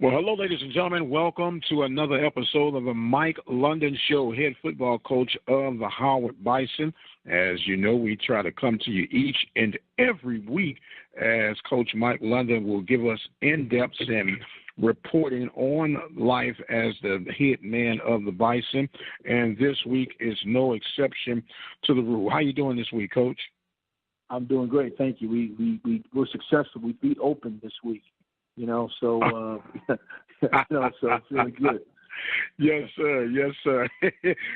Well, hello, ladies and gentlemen. Welcome to another episode of the Mike London Show, head football coach of the Howard Bison. As you know, we try to come to you each and every week as Coach Mike London will give us in-depth and reporting on life as the head man of the Bison. And this week is no exception to the rule. How you doing this week, Coach? I'm doing great, thank you. We were successful. We beat Open this week. So it's really good. Yes, sir. Yes, sir.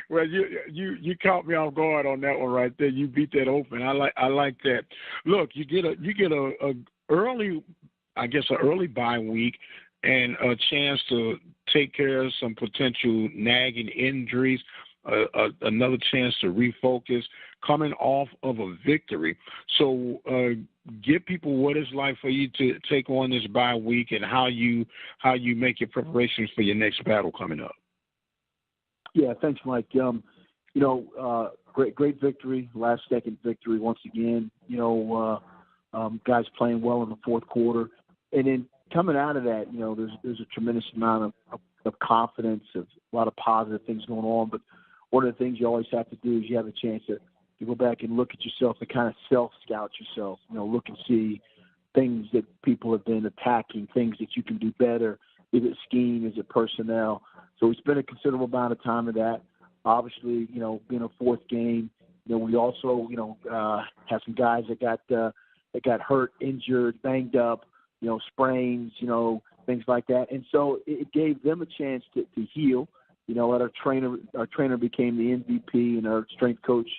Well, you caught me off guard on that one right there. You beat that Open. I like that. Look, you get a early, I guess, an early bye week and a chance to take care of some potential nagging injuries. Another chance to refocus coming off of a victory. So give people what it's like for you to take on this bye week and how you make your preparations for your next battle coming up. Yeah, thanks, Mike. Great victory, last second victory once again. Guys playing well in the fourth quarter, and then coming out of that, there's a tremendous amount of confidence, of a lot of positive things going on, but one of the things you always have to do is you have a chance to go back and look at yourself and kind of self-scout yourself, look and see things that people have been attacking, things that you can do better. Is it scheme? Is it personnel? So we spent a considerable amount of time in that. Obviously, being a fourth game, we also, have some guys that got hurt, injured, banged up, sprains, things like that. And so it gave them a chance to heal. Our trainer became the MVP, and our strength coach,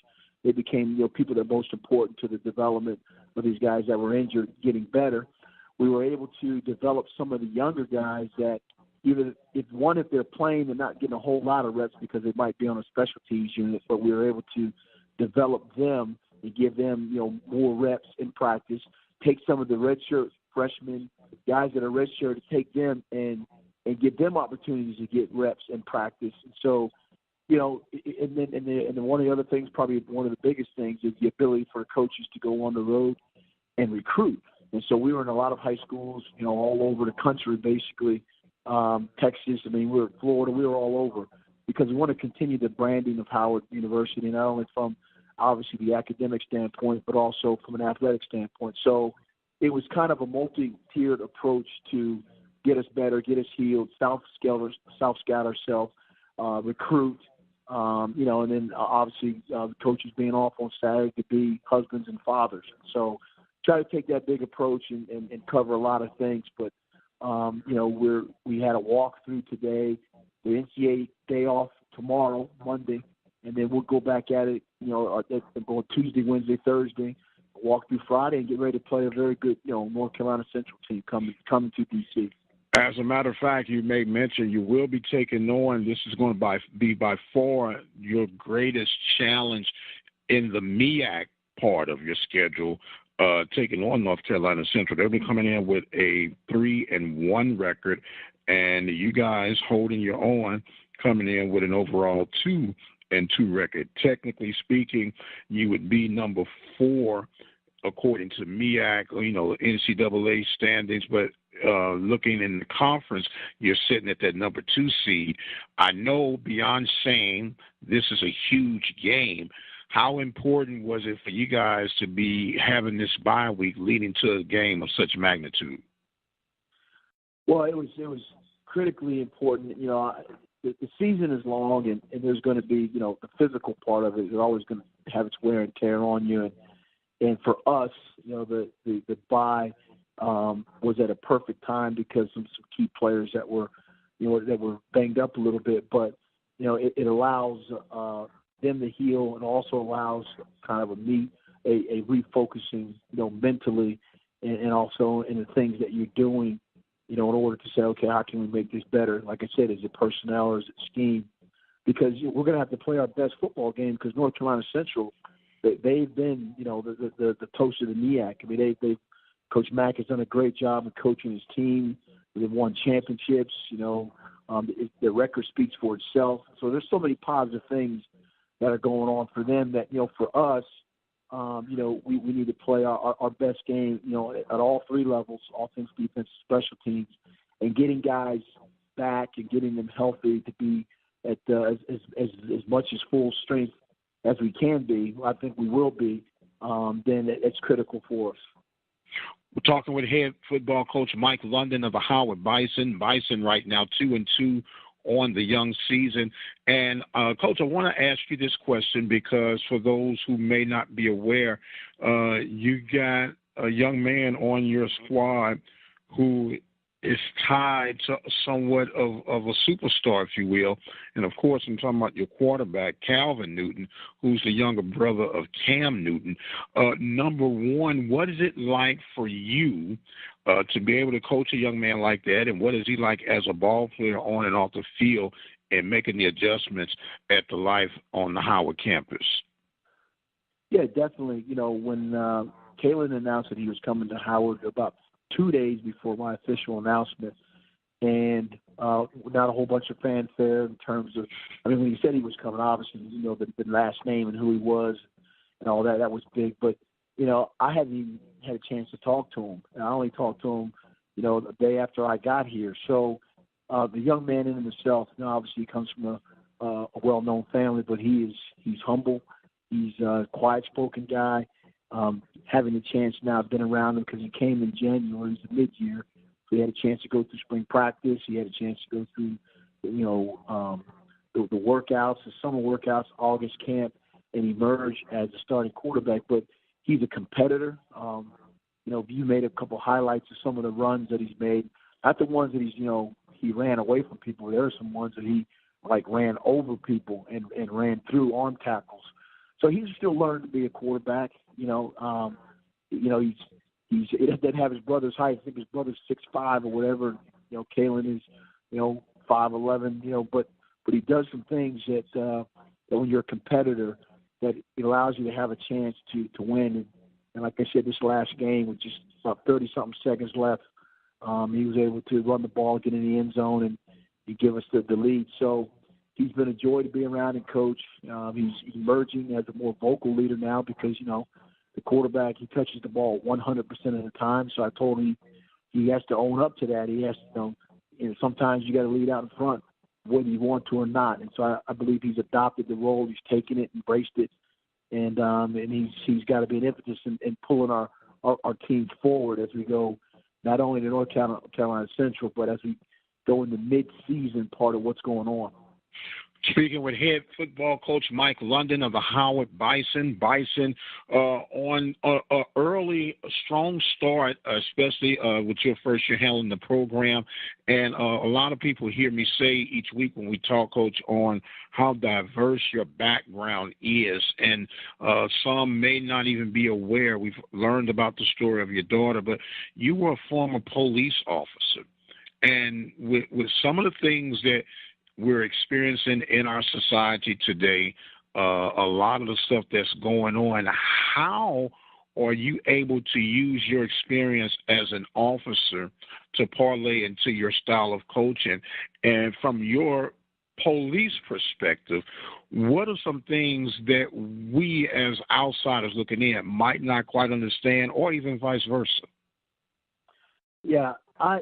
they became, people that are most important to the development of these guys that were injured, getting better. We were able to develop some of the younger guys that even if they're playing, they're not getting a whole lot of reps because they might be on a special teams unit, but we were able to develop them and give them, more reps in practice, take some of the redshirt freshmen, guys that are redshirt, to take them and give them opportunities to get reps in practice. And so, and then one of the other things, probably one of the biggest things, is the ability for coaches to go on the road and recruit. And so we were in a lot of high schools, all over the country, basically, Texas. We were in Florida. We were all over because we want to continue the branding of Howard University, not only from obviously the academic standpoint, but also from an athletic standpoint. So it was kind of a multi-tiered approach to get us better, get us healed, self-scout ourselves, recruit, and then obviously the coaches being off on Saturday to be husbands and fathers. So try to take that big approach and cover a lot of things. But, we had a walkthrough today, the NCAA day off tomorrow, Monday, and then we'll go back at it, going Tuesday, Wednesday, Thursday, walk through Friday, and get ready to play a very good, North Carolina Central team coming to D.C. As a matter of fact, you may mention you will be taking on, this is going to be by far your greatest challenge in the MEAC part of your schedule, taking on North Carolina Central. They'll be coming in with a 3-1 record, and you guys holding your own, coming in with an overall 2-2 record. Technically speaking, you would be number 4 according to MEAC, NCAA standings, but looking in the conference, you're sitting at that number 2 seed. I know beyond saying this is a huge game, how important was it for you guys to be having this bye week leading to a game of such magnitude? Well, it was critically important. The season is long, and there's going to be, the physical part of it is always going to have its wear and tear on you. And for us, the bye was at a perfect time because some key players that were banged up a little bit, but it allows them to heal and also allows kind of a refocusing, mentally and also in the things that you're doing, in order to say, okay, how can we make this better? Like I said, is it personnel or is it scheme? Because we're going to have to play our best football game because North Carolina Central, they've been, the toast of the MEAC. They've Coach Mack has done a great job of coaching his team. They've won championships. The record speaks for itself. So there's so many positive things that are going on for them that, for us, we need to play our best game, at all 3 levels, offense, defense, special teams, and getting guys back and getting them healthy to be at as much as full strength as we can be, I think we will be, then it's critical for us. We're talking with head football coach Mike London of the Howard Bison. Bison right now 2-2 on the young season. And, Coach, I want to ask you this question because for those who may not be aware, you got a young man on your squad who is tied to somewhat of a superstar, if you will. And, of course, I'm talking about your quarterback, Calvin Newton, who's the younger brother of Cam Newton. Number one, what is it like for you to be able to coach a young man like that, and what is he like as a ball player on and off the field and making the adjustments at the life on the Howard campus? Yeah, definitely. You know, when Kalen announced that he was coming to Howard about 2 days before my official announcement, and not a whole bunch of fanfare in terms of, I mean, when he said he was coming, obviously, you know, the last name and who he was and all that, that was big. But, you know, I hadn't even had a chance to talk to him. And I only talked to him, you know, the day after I got here. So the young man in himself, you know, obviously he comes from a well-known family, but he's humble. He's a quiet-spoken guy. Having a chance now, I've been around him because he came in January, he's a mid-year, so he had a chance to go through spring practice. He had a chance to go through, you know, the workouts, the summer workouts, August camp, and emerge as a starting quarterback. But he's a competitor. You know, you made a couple highlights of some of the runs that he's made. Not the ones that he's, you know, he ran away from people. There are some ones that he, like, ran over people and ran through arm tackles. So he's still learning to be a quarterback. You know, he doesn't have his brother's height. I think his brother's 6'5" or whatever. You know, Kalen is, you know, 5'11". You know, but he does some things that when you're a competitor, that it allows you to have a chance to win. And like I said, this last game with just about 30-something seconds left, he was able to run the ball, get in the end zone, and he give us the lead. So he's been a joy to be around and coach. He's emerging as a more vocal leader now because, you know, the quarterback, he touches the ball 100% of the time. So I told him he has to own up to that. He has to, you know, sometimes you got to lead out in front whether you want to or not. And so I believe he's adopted the role. He's taken it, embraced it, and he's got to be an impetus in pulling our teams forward as we go not only to North Carolina Central, but as we go in the mid-season part of what's going on. Speaking with head football coach Mike London of the Howard Bison. Bison on an early, strong start, especially with your first year handling the program. And a lot of people hear me say each week when we talk, Coach, on how diverse your background is. And some may not even be aware. We've learned about the story of your daughter, but you were a former police officer. And with some of the things that we're experiencing in our society today, a lot of the stuff that's going on, how are you able to use your experience as an officer to parlay into your style of coaching? And from your police perspective, what are some things that we as outsiders looking in might not quite understand, or even vice versa? Yeah, I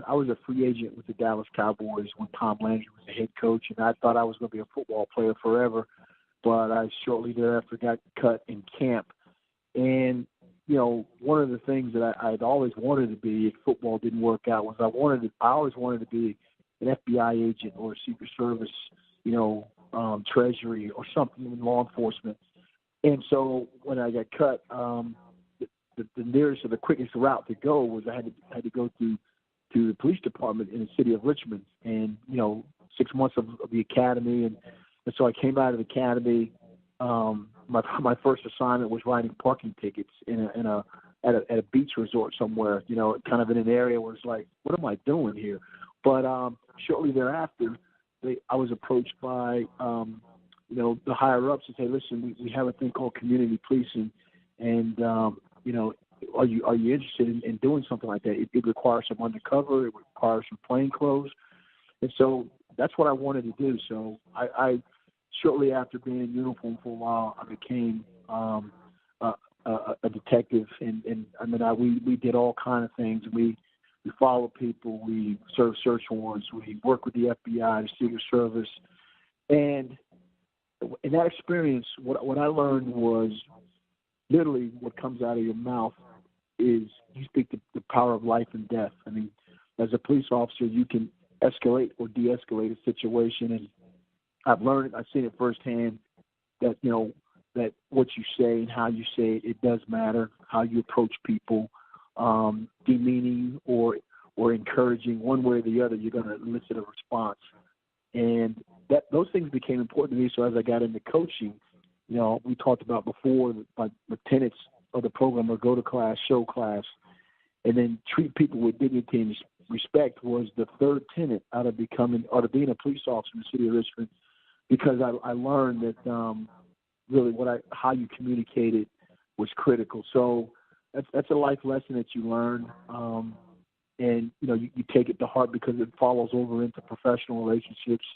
was a free agent with the Dallas Cowboys when Tom Landry was the head coach, and I thought I was going to be a football player forever, but I shortly thereafter got cut in camp. And, you know, one of the things that I'd always wanted to be if football didn't work out was I always wanted to be an FBI agent or a Secret Service, you know, Treasury or something in law enforcement. And so when I got cut, the nearest or the quickest route to go was I had to go to the police department in the city of Richmond, and 6 months of the academy, and so I came out of the academy. My first assignment was writing parking tickets at a beach resort somewhere, kind of in an area where it's like, what am I doing here? But shortly thereafter, I was approached by the higher ups and say, listen, we have a thing called community policing, and are you interested in doing something like that? It requires some undercover, it requires some plain clothes, and so that's what I wanted to do. So I shortly after being in uniform for a while, I became a detective, and we did all kind of things. We we follow people, we serve search warrants, we work with the FBI, the Secret Service. And in that experience, what I learned was literally what comes out of your mouth is you speak the power of life and death. I mean, as a police officer, you can escalate or de-escalate a situation. And I've learned, I've seen it firsthand that, that what you say and how you say it does matter, how you approach people, demeaning or encouraging, one way or the other, you're going to elicit a response. And those things became important to me. So as I got into coaching, we talked about before, like the tenets of the program are go to class, show class, and then treat people with dignity and respect was the third tenet out of being a police officer in the city of Richmond, because I learned that really how you communicated was critical. So that's a life lesson that you learn, and you take it to heart because it follows over into professional relationships,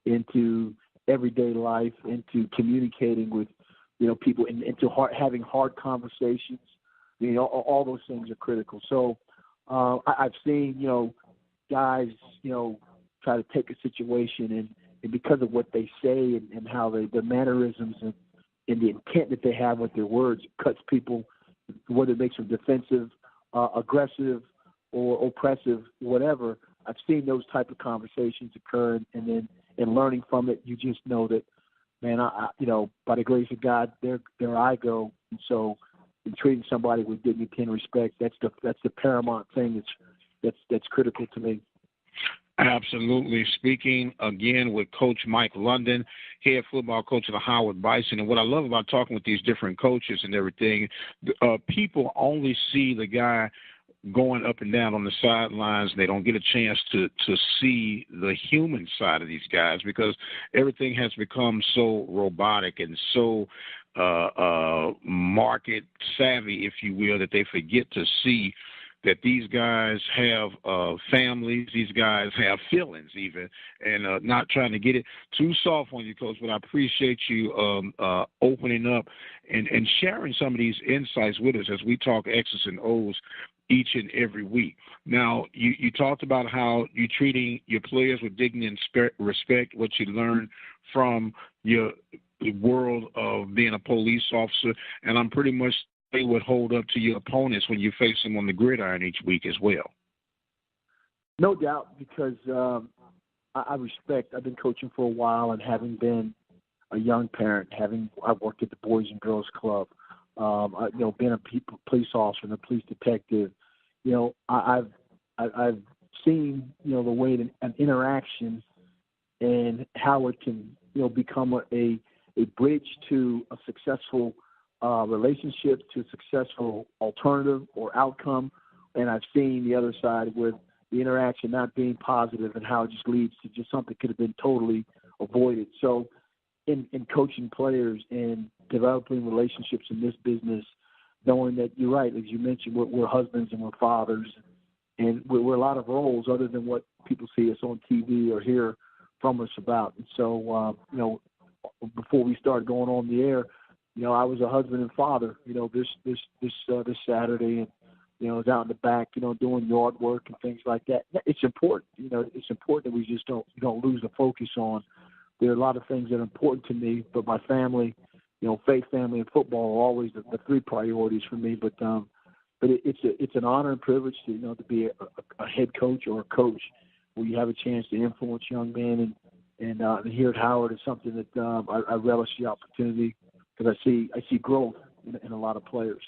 into everyday life, into communicating with people, and into having hard conversations. All those things are critical. So I've seen guys try to take a situation and because of what they say and how their mannerisms and the intent that they have with their words cuts people, whether it makes them defensive, aggressive, or oppressive, whatever. I've seen those type of conversations occur, and then in learning from it, you just know that, man, I by the grace of God, there I go. And so, in treating somebody with dignity and respect, that's the paramount thing that's critical to me. Absolutely. Speaking again with Coach Mike London, head football coach of the Howard Bison. And what I love about talking with these different coaches and everything, people only see the guy going up and down on the sidelines. They don't get a chance to see the human side of these guys because everything has become so robotic and so market savvy, if you will, that they forget to see that these guys have families, these guys have feelings even, and not trying to get it too soft on you, Coach, but I appreciate you opening up and sharing some of these insights with us as we talk X's and O's each and every week. Now, you talked about how you're treating your players with dignity and respect, what you learned from your world of being a police officer, and I'm pretty much they would hold up to your opponents when you face them on the gridiron each week as well. No doubt, because I respect. I've been coaching for a while, and having been a young parent, I've worked at the Boys and Girls Club, being a police officer and a police detective. I've seen the way an interaction and how it can become a bridge to a successful relationship, to a successful alternative or outcome. And I've seen the other side with the interaction not being positive and how it just leads to just something could have been totally avoided. So in coaching players and developing relationships in this business, knowing that you're right, as you mentioned, we're husbands and we're fathers, and we're a lot of roles other than what people see us on TV or hear from us about. And so, before we started going on the air, I was a husband and father, this Saturday, and, I was out in the back, doing yard work and things like that. It's important, it's important that we just don't lose the focus on. There are a lot of things that are important to me, but my family, faith, family, and football are always the three priorities for me. But it's an honor and privilege to be a head coach or a coach where you have a chance to influence young men, and here at Howard is something that I relish the opportunity, because I see growth in a lot of players.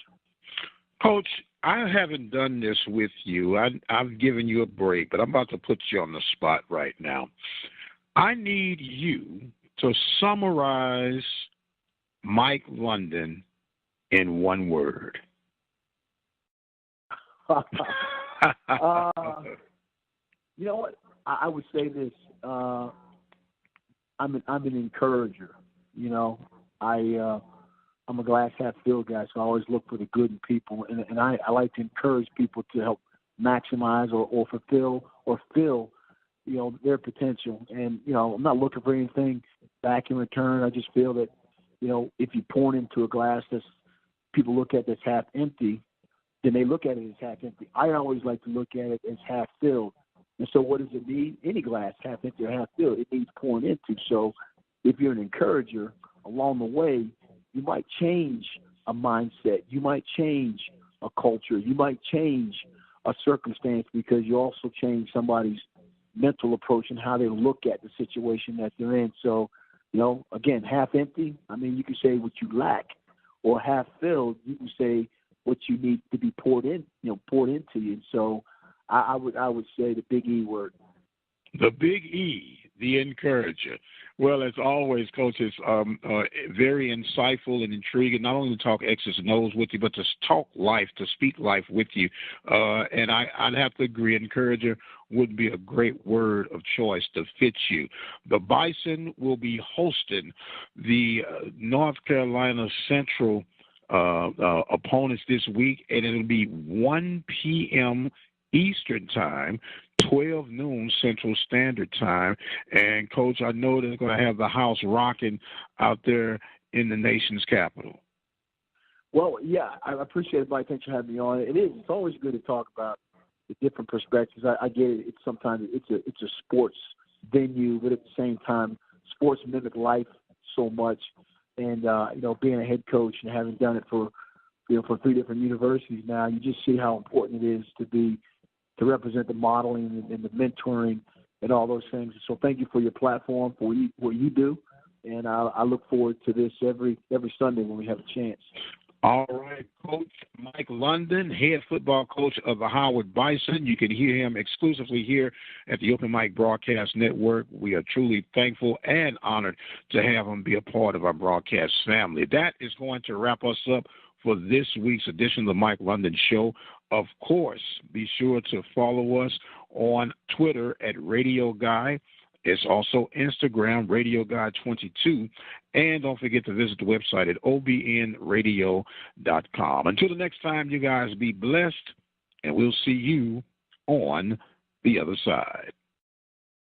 Coach, I haven't done this with you. I've given you a break, but I'm about to put you on the spot right now. I need you to summarize Mike London in one word. You know what? I would say this. I'm an encourager. I'm a glass half filled guy, so I always look for the good in people, and I like to encourage people to help maximize or fulfill or fill, their potential. And I'm not looking for anything back in return. I just feel that if you pour into a glass that's people look at that's half empty, then they look at it as half empty. I always like to look at it as half filled. And so what does it need? Any glass, half empty or half filled, it needs pouring into. So if you're an encourager, along the way, you might change a mindset. You might change a culture. You might change a circumstance because you also change somebody's mental approach and how they look at the situation that they're in. So, again, half empty, I mean, you can say what you lack, or half filled, you can say what you need to be poured into you. And so I would say the big E word. The big E, the encourager. Well, as always, Coach, it's very insightful and intriguing, not only to talk X's and O's with you, but to talk life, to speak life with you. And I'd have to agree, encourager would be a great word of choice to fit you. The Bison will be hosting the North Carolina Central opponents this week, and it'll be 1 p.m. Eastern Time, 12 noon Central Standard Time. And, Coach, I know they're going to have the house rocking out there in the nation's capital. Well, yeah, I appreciate it, Mike. Thanks for having me on. It's always good to talk about the different perspectives. I get it. Sometimes it's a sports venue, but at the same time, sports mimic life so much. And, being a head coach and having done it for 3 different universities now, you just see how important it is to represent the modeling and the mentoring and all those things. So thank you for your platform, for what you do, and I look forward to this every Sunday when we have a chance. All right, Coach Mike London, head football coach of the Howard Bison. You can hear him exclusively here at the Open Mic Broadcast Network. We are truly thankful and honored to have him be a part of our broadcast family. That is going to wrap us up for this week's edition of the Mike London Show. Of course, be sure to follow us on Twitter at Radio Guy. It's also Instagram, Radio Guy 22. And don't forget to visit the website at obnradio.com. Until the next time, you guys be blessed, and we'll see you on the other side.